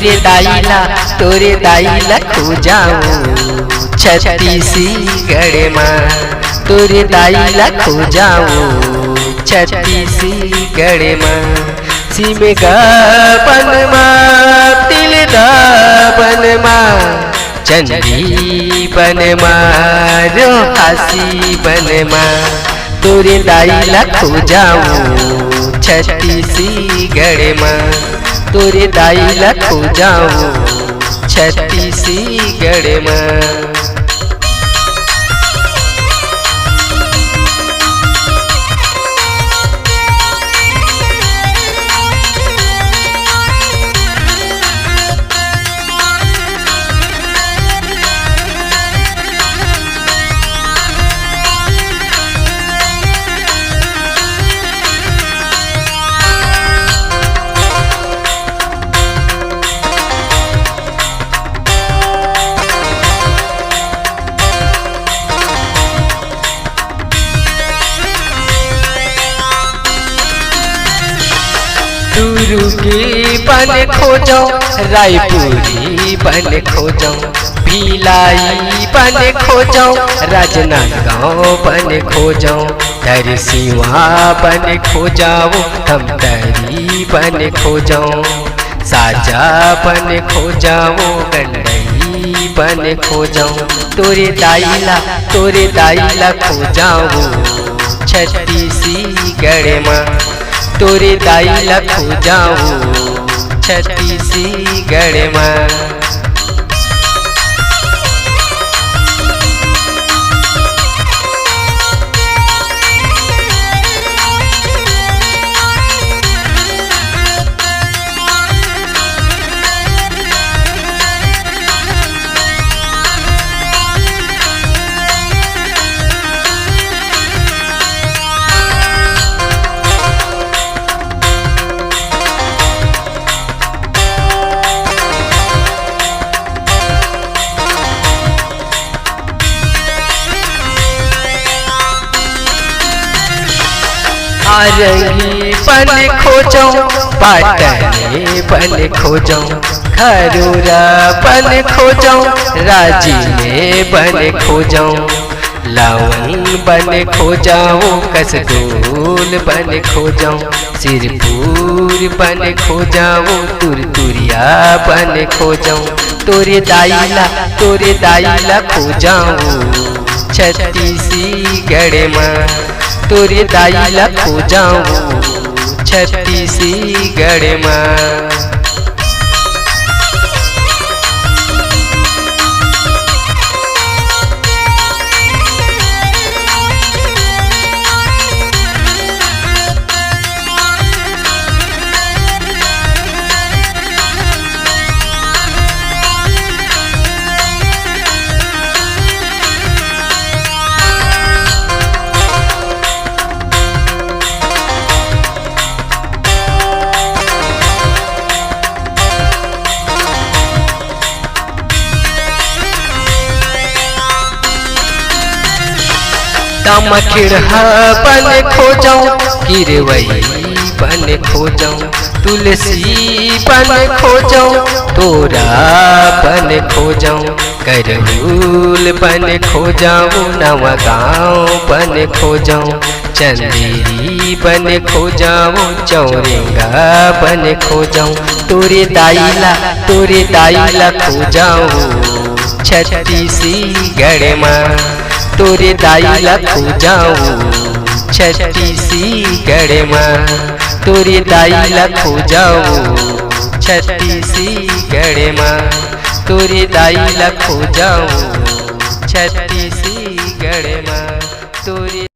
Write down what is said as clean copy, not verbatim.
तोरे दाईला खो जाऊं छत्तीसगढ़ माँ, तोरे दाईला खो जाऊं छत्तीसगढ़ माँ। सीमे गा बन माँ तिल दा बन माँ, चंदी बन माँ रो हासी बन माँ। तोरे दाईला खो जाऊं छत्तीसगढ़ माँ, तोरे दाईला खो जाऊं छत्तीसगढ़ माँ। तुरुकी बन खोजो रायपुरी बन खोजो, भिलाई बन खोजो राजनांदगांव बन खोजो, दरसिवा बन खोजाओ खमतरी बन खोजो, साजा बन खोजाओ गंडई बन खोजो। तोरे दाईला खो जाऊं छत्तीसगढ़ माँ, तोरे दाईला खो जाऊं छत्तीसगढ़ माँ। आरंगी बन खोजो पाटने बन खोजो, खरूरा बन खोजो राजीले बन खोजो, लवन बन खोजाओ कसडोल बन खोजो, सिरपुर बन खोजाओ तुरतुरिया बन खोजो। तोरे दाईला खो जाऊं छत्तीसगढ़ माँ, तोरे दाईला खो जाऊं छत्तीसगढ़ माँ। तमखिड़हा बन खोजो, किरवई बन खोजो, तुलसी बन खोजो, तोरा बन खोजो, करहुल बन खोजाओ, नवगांव बन खोजो, चंदेरी बन खोजाओ, चौरंगा बन खोजो। तोरे दाईला खो जाऊं छत्तीसगढ़ माँ, तोरे दाईला खो जाऊं छत्तीसगढ़ माँ, तोरे दाईला खो जाऊं छत्तीसगढ़ माँ, तोरे दाईला खो जाऊं छत्तीसगढ़।